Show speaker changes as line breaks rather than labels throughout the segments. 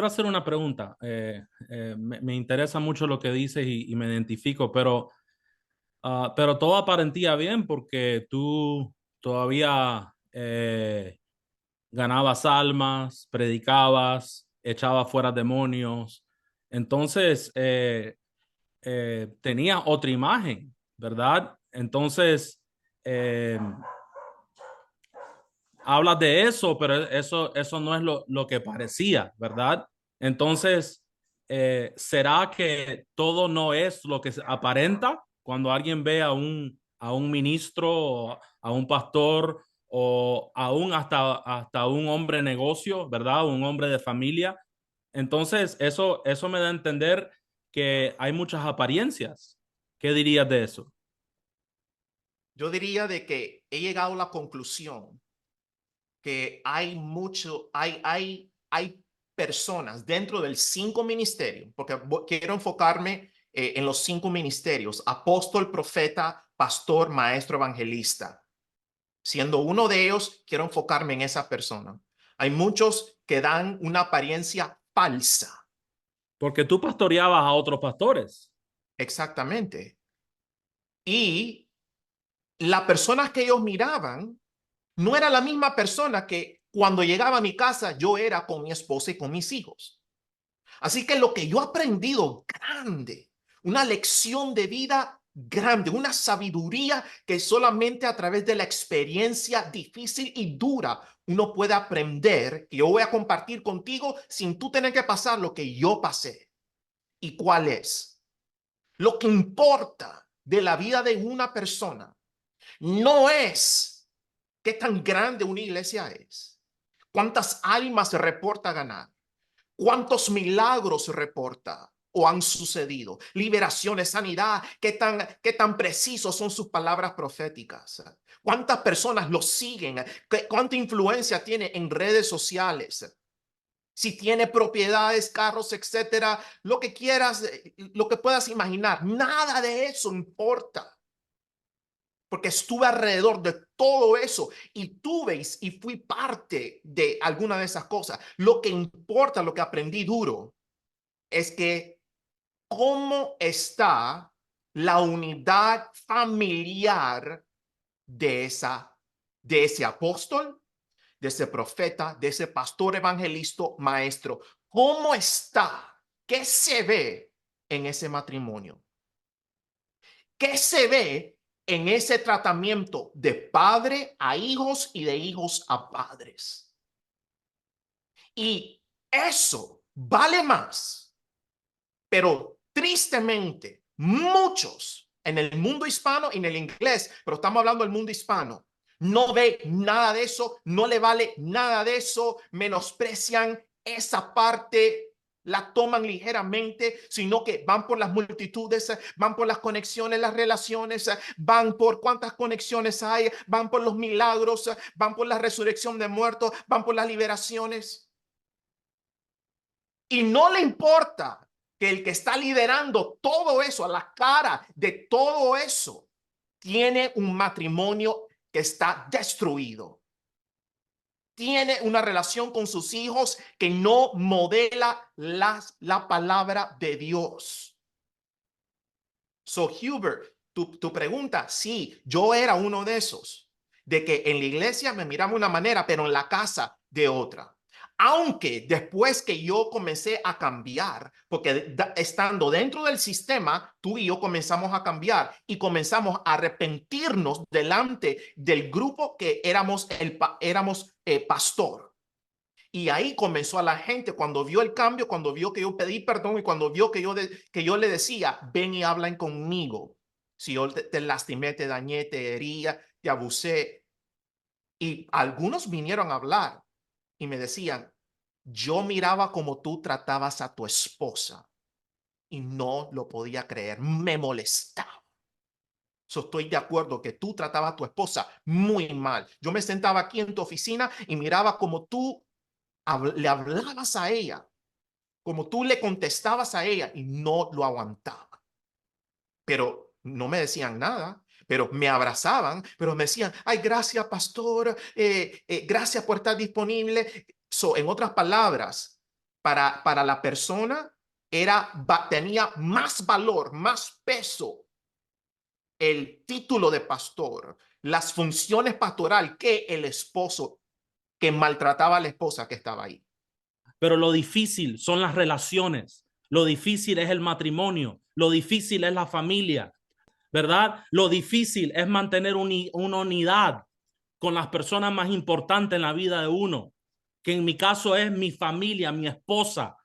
quiero hacer una pregunta. Me interesa mucho lo que dices y me identifico, pero todo aparentía bien porque tú todavía ganabas almas, predicabas, echabas fuera demonios. Entonces, tenía otra imagen, ¿verdad? Entonces, eh, hablas de eso, pero eso no es lo que parecía, ¿verdad? Entonces, ¿será que todo no es lo que se aparenta cuando alguien ve a un ministro, o a un pastor o aún hasta un hombre de negocio, ¿verdad? Un hombre de familia. Entonces, eso me da a entender que hay muchas apariencias. ¿Qué dirías de eso?
Yo diría de que he llegado a la conclusión que hay personas dentro del cinco ministerios, porque quiero enfocarme en los cinco ministerios: apóstol, profeta, pastor, maestro, evangelista. Siendo uno de ellos, quiero enfocarme en esa persona. Hay muchos que dan una apariencia falsa.
Porque tú pastoreabas a otros pastores.
Exactamente. Y la persona que ellos miraban no era la misma persona que cuando llegaba a mi casa yo era con mi esposa y con mis hijos. Así que lo que yo he aprendido grande, una lección de vida grande, una sabiduría que solamente a través de la experiencia difícil y dura uno puede aprender, que yo voy a compartir contigo sin tú tener que pasar lo que yo pasé. ¿Y cuál es? Lo que importa de la vida de una persona no es qué tan grande una iglesia es, cuántas almas se reporta ganar, cuántos milagros se reporta o han sucedido, liberaciones, sanidad, qué tan precisos son sus palabras proféticas, cuántas personas lo siguen, cuánta influencia tiene en redes sociales, si tiene propiedades, carros, etcétera, lo que quieras, lo que puedas imaginar. Nada de eso importa, porque estuve alrededor de todo eso y tuve y fui parte de alguna de esas cosas. Lo que importa, lo que aprendí duro, es que cómo está la unidad familiar de de ese apóstol, de ese profeta, de ese pastor, evangelista, maestro. ¿Cómo está? ¿Qué se ve en ese matrimonio? ¿Qué se ve en ese tratamiento de padre a hijos y de hijos a padres? Y eso vale más, pero tristemente muchos en el mundo hispano y en el inglés, pero estamos hablando del mundo hispano, no ve nada de eso, no le vale nada de eso, menosprecian esa parte, la toman ligeramente, sino que van por las multitudes, van por las conexiones, las relaciones, van por cuántas conexiones hay, van por los milagros, van por la resurrección de muertos, van por las liberaciones. Y no le importa que el que está liderando todo eso, a la cara de todo eso, tiene un matrimonio que está destruido. Tiene una relación con sus hijos que no modela la palabra de Dios. So, Hubert, tu pregunta, sí, yo era uno de esos, de que en la iglesia me miraba de una manera, pero en la casa de otra. Aunque después que yo comencé a cambiar, porque estando dentro del sistema, tú y yo comenzamos a cambiar y comenzamos a arrepentirnos delante del grupo que éramos pastor. Y ahí comenzó a la gente, cuando vio el cambio, cuando vio que yo pedí perdón y cuando vio que yo le decía, ven y hablan conmigo. Si yo te lastimé, te dañé, te hería, te abusé. Y algunos vinieron a hablar y me decían, yo miraba como tú tratabas a tu esposa y no lo podía creer, me molestaba. So, estoy de acuerdo que tú tratabas a tu esposa muy mal. Yo me sentaba aquí en tu oficina y miraba como tú le hablabas a ella, como tú le contestabas a ella y no lo aguantaba. Pero no me decían nada, pero me abrazaban, pero me decían, ay, gracias, pastor, gracias por estar disponible. So, en otras palabras, para la persona tenía más valor, más peso el título de pastor, las funciones pastoral que el esposo que maltrataba a la esposa que estaba ahí.
Pero lo difícil son las relaciones, lo difícil es el matrimonio, lo difícil es la familia, ¿verdad? Lo difícil es mantener una unidad con las personas más importantes en la vida de uno, que en mi caso es mi familia, mi esposa,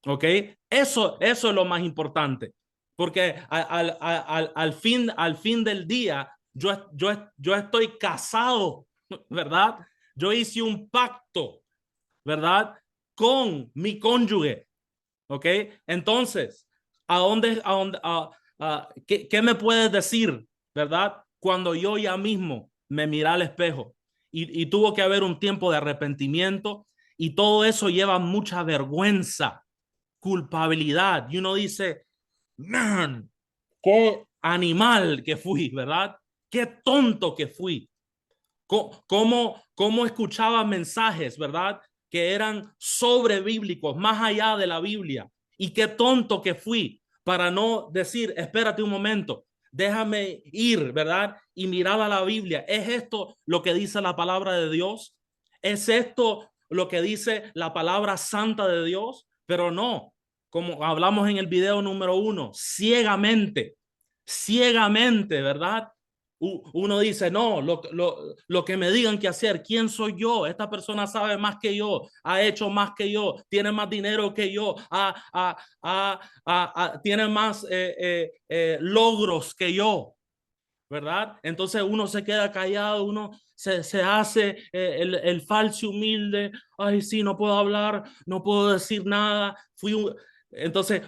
¿ok? Eso es lo más importante, porque al fin del día, yo estoy casado, ¿verdad? Yo hice un pacto, ¿verdad? Con mi cónyuge, ¿ok? Entonces, ¿qué me puedes decir, ¿verdad? Cuando yo ya mismo me miré al espejo y tuvo que haber un tiempo de arrepentimiento y todo eso lleva mucha vergüenza, culpabilidad y uno dice, man, qué animal que fui, ¿verdad? Qué tonto que fui. ¿Cómo escuchaba mensajes, verdad? Que eran sobre bíblicos, más allá de la Biblia. Y qué tonto que fui para no decir, espérate un momento, déjame ir, ¿verdad? Y mirar a la Biblia. ¿Es esto lo que dice la palabra de Dios? ¿Es esto lo que dice la palabra santa de Dios? Pero no, como hablamos en el video número 1, ciegamente, ¿verdad? Uno dice, no, lo que me digan que hacer, ¿quién soy yo? Esta persona sabe más que yo, ha hecho más que yo, tiene más dinero que yo, tiene más logros que yo, ¿verdad? Entonces uno se queda callado, uno se hace el falso humilde, ay, sí, no puedo hablar, no puedo decir nada, entonces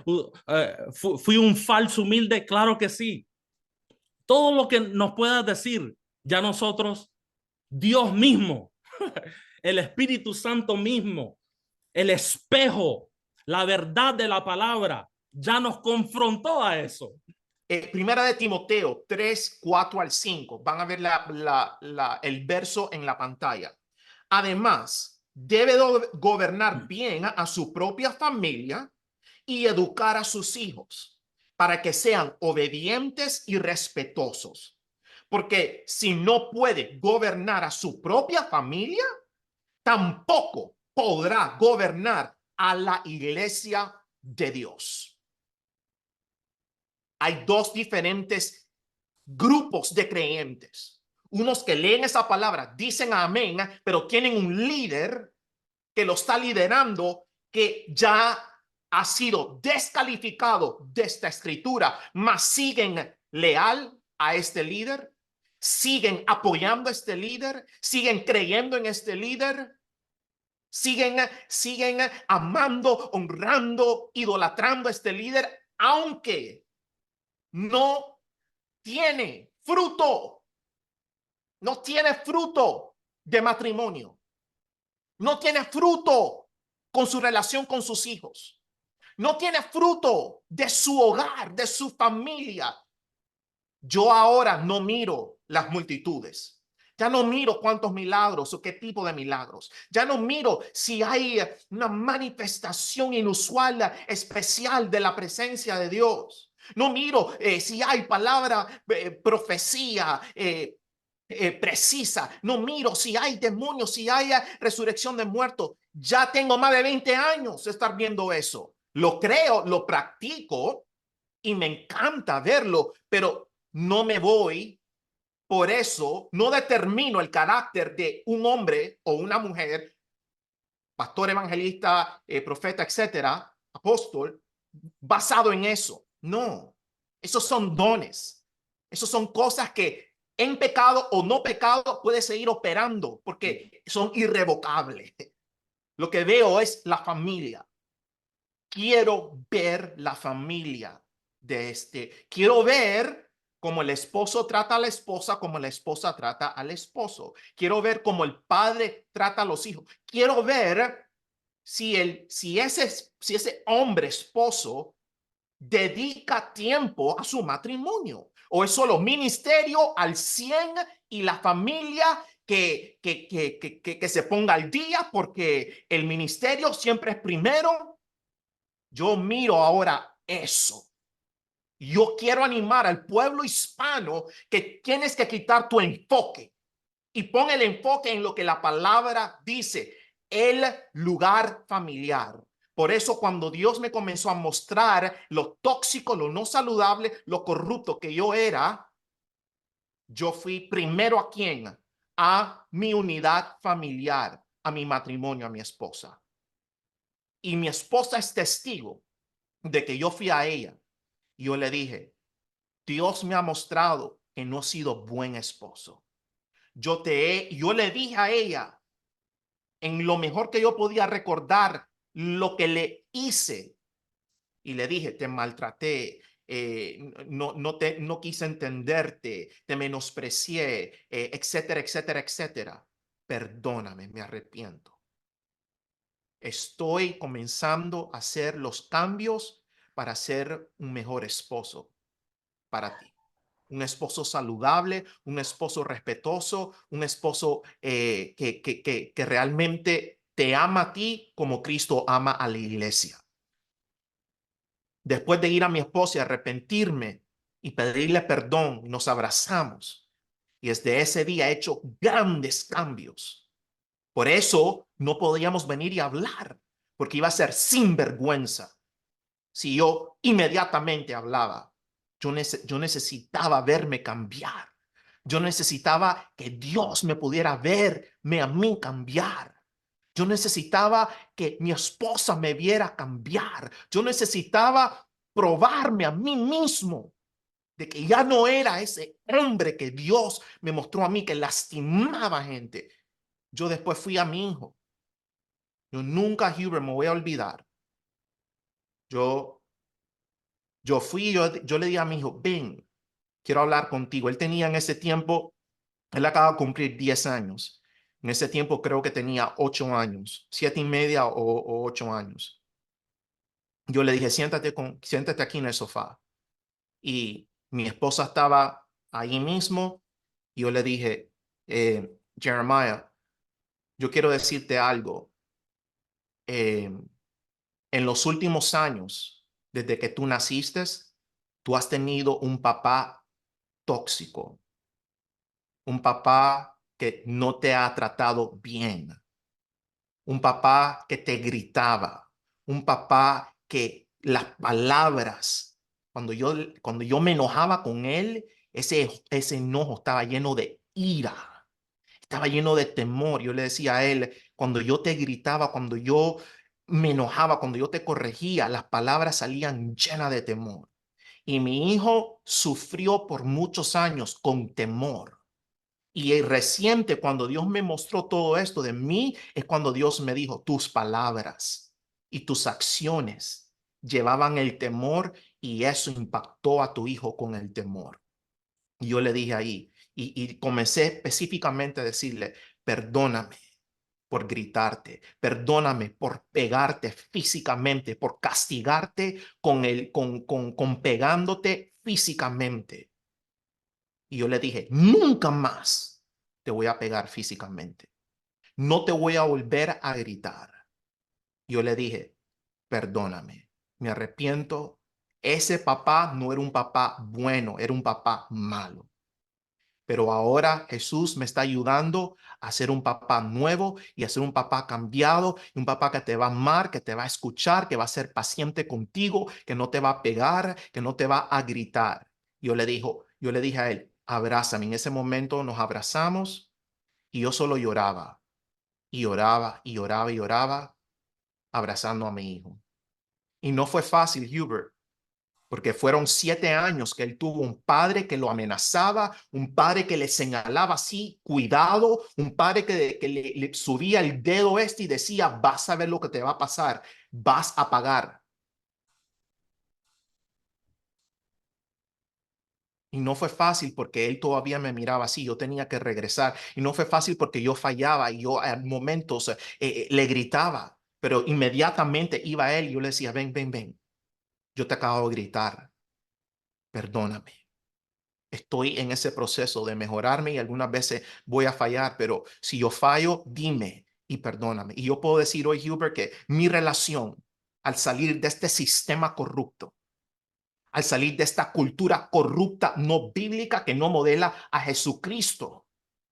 fui un falso humilde, claro que sí. Todo lo que nos puedas decir, ya nosotros, Dios mismo, el Espíritu Santo mismo, el espejo, la verdad de la palabra, ya nos confrontó a eso.
Primera de Timoteo 3:4 al 5. Van a ver el verso en la pantalla. Además, debe gobernar bien a su propia familia y educar a sus hijos para que sean obedientes y respetuosos. Porque si no puede gobernar a su propia familia, tampoco podrá gobernar a la iglesia de Dios. Hay dos diferentes grupos de creyentes. Unos que leen esa palabra, dicen amén, pero tienen un líder que lo está liderando que ya ha sido descalificado de esta escritura, mas siguen leal a este líder, siguen apoyando a este líder, siguen creyendo en este líder, siguen amando, honrando, idolatrando a este líder, aunque no tiene fruto, no tiene fruto de matrimonio, no tiene fruto con su relación con sus hijos, no tiene fruto de su hogar, de su familia. Yo ahora no miro las multitudes. Ya no miro cuántos milagros o qué tipo de milagros. Ya no miro si hay una manifestación inusual, especial de la presencia de Dios. No miro si hay palabra, profecía precisa. No miro si hay demonios, si hay resurrección de muertos. Ya tengo más de 20 años de estar viendo eso. Lo creo, lo practico y me encanta verlo, pero no me voy. Por eso no determino el carácter de un hombre o una mujer, pastor, evangelista, profeta, etcétera, apóstol, basado en eso. No, esos son dones. Esos son cosas que en pecado o no pecado puede seguir operando porque son irrevocables. Lo que veo es la familia. Quiero ver la familia de este. Quiero ver cómo el esposo trata a la esposa, cómo la esposa trata al esposo. Quiero ver cómo el padre trata a los hijos. Quiero ver si ese hombre esposo dedica tiempo a su matrimonio o es solo ministerio al 100 y la familia que se ponga al día porque el ministerio siempre es primero. Yo miro ahora eso. Yo quiero animar al pueblo hispano que tienes que quitar tu enfoque y pon el enfoque en lo que la palabra dice, el lugar familiar. Por eso cuando Dios me comenzó a mostrar lo tóxico, lo no saludable, lo corrupto que yo era, yo fui primero a quién, a mi unidad familiar, a mi matrimonio, a mi esposa. Y mi esposa es testigo de que yo fui a ella. Y yo le dije, Dios me ha mostrado que no he sido buen esposo. Yo le dije a ella, en lo mejor que yo podía recordar, lo que le hice. Y le dije, te maltraté, no quise entenderte, te menosprecié, etcétera, etcétera, etcétera. Perdóname, me arrepiento. Estoy comenzando a hacer los cambios para ser un mejor esposo para ti. Un esposo saludable, un esposo respetuoso, un esposo que realmente te ama a ti como Cristo ama a la iglesia. Después de ir a mi esposa y arrepentirme y pedirle perdón, nos abrazamos. Y desde ese día he hecho grandes cambios. Por eso no podíamos venir y hablar, porque iba a ser sinvergüenza si yo inmediatamente hablaba. Yo necesitaba verme cambiar. Yo necesitaba que Dios me pudiera verme a mí cambiar. Yo necesitaba que mi esposa me viera cambiar. Yo necesitaba probarme a mí mismo de que ya no era ese hombre que Dios me mostró a mí que lastimaba gente. Yo después fui a mi hijo. Yo nunca, Hubert, me voy a olvidar. Yo, yo le dije a mi hijo, ven, quiero hablar contigo. Él tenía en ese tiempo, él acaba de cumplir 10 años. En ese tiempo creo que tenía 8 años, 7 y media o 8 años. Yo le dije, siéntate aquí en el sofá. Y mi esposa estaba ahí mismo. Y yo le dije, Jeremiah, yo quiero decirte algo. Eh, en los últimos años, desde que tú naciste, tú has tenido un papá tóxico, un papá que no te ha tratado bien, un papá que te gritaba, un papá que las palabras, cuando yo me enojaba con él, ese enojo estaba lleno de ira, estaba lleno de temor. Yo le decía a él, cuando yo te gritaba, cuando yo me enojaba, cuando yo te corregía, las palabras salían llenas de temor. Y mi hijo sufrió por muchos años con temor. Y el reciente, cuando Dios me mostró todo esto de mí, es cuando Dios me dijo, tus palabras y tus acciones llevaban el temor y eso impactó a tu hijo con el temor. Y yo le dije ahí, y comencé específicamente a decirle, perdóname por gritarte, perdóname por pegarte físicamente, por castigarte con pegándote físicamente. Y yo le dije, nunca más te voy a pegar físicamente. No te voy a volver a gritar. Yo le dije, perdóname, me arrepiento. Ese papá no era un papá bueno, era un papá malo. Pero ahora Jesús me está ayudando a ser un papá nuevo y a ser un papá cambiado, un papá que te va a amar, que te va a escuchar, que va a ser paciente contigo, que no te va a pegar, que no te va a gritar. Yo le dije a él, abrázame. En ese momento nos abrazamos y yo solo lloraba y lloraba y lloraba y lloraba abrazando a mi hijo. Y no fue fácil, Hubert, porque fueron 7 años que él tuvo un padre que lo amenazaba, un padre que le señalaba así, cuidado, un padre que le subía el dedo y decía, vas a ver lo que te va a pasar, vas a pagar. Y no fue fácil porque él todavía me miraba así, yo tenía que regresar. Y no fue fácil porque yo fallaba y yo en momentos le gritaba, pero inmediatamente iba a él y yo le decía, ven, ven, ven, yo te acabo de gritar, perdóname. Estoy en ese proceso de mejorarme y algunas veces voy a fallar, pero si yo fallo, dime y perdóname. Y yo puedo decir hoy, Hubert, que mi relación al salir de este sistema corrupto, al salir de esta cultura corrupta, no bíblica, que no modela a Jesucristo,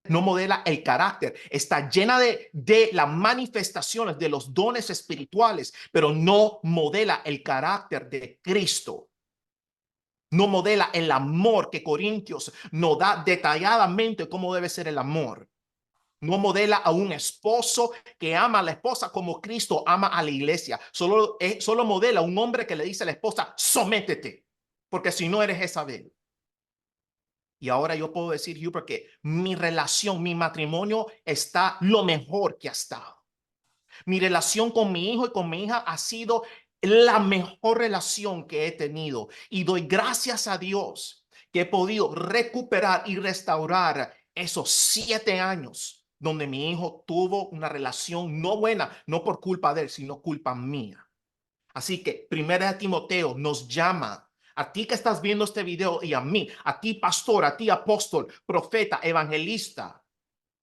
no modela el carácter, está llena de las manifestaciones de los dones espirituales, pero no modela el carácter de Cristo. No modela el amor que Corintios nos da detalladamente cómo debe ser el amor. No modela a un esposo que ama a la esposa como Cristo ama a la iglesia. Solo modela a un hombre que le dice a la esposa, sométete, porque si no eres Jezabel. Y ahora yo puedo decir, Hubert, que mi relación, mi matrimonio está lo mejor que ha estado. Mi relación con mi hijo y con mi hija ha sido la mejor relación que he tenido. Y doy gracias a Dios que he podido recuperar y restaurar esos 7 años donde mi hijo tuvo una relación no buena, no por culpa de él, sino culpa mía. Así que Primera de Timoteo nos llama a ti que estás viendo este video y a mí, a ti pastor, a ti apóstol, profeta, evangelista,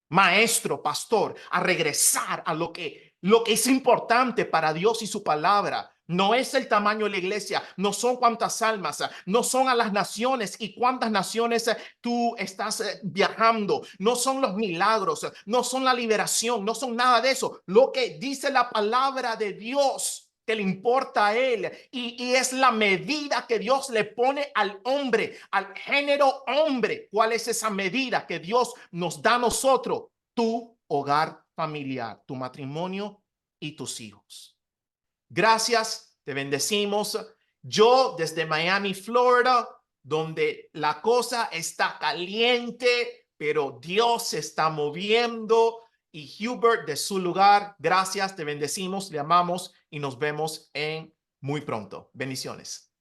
maestro, pastor, a regresar a lo que es importante para Dios y su palabra. No es el tamaño de la iglesia, no son cuántas almas, no son a las naciones y cuántas naciones tú estás viajando, no son los milagros, no son la liberación, no son nada de eso. Lo que dice la palabra de Dios que le importa a él y es la medida que Dios le pone al hombre, al género hombre. ¿Cuál es esa medida que Dios nos da a nosotros? Tu hogar familiar, tu matrimonio y tus hijos. Gracias, te bendecimos. Yo desde Miami, Florida, donde la cosa está caliente, pero Dios se está moviendo. Y Hubert de su lugar, gracias, te bendecimos, le amamos y nos vemos en muy pronto. Bendiciones.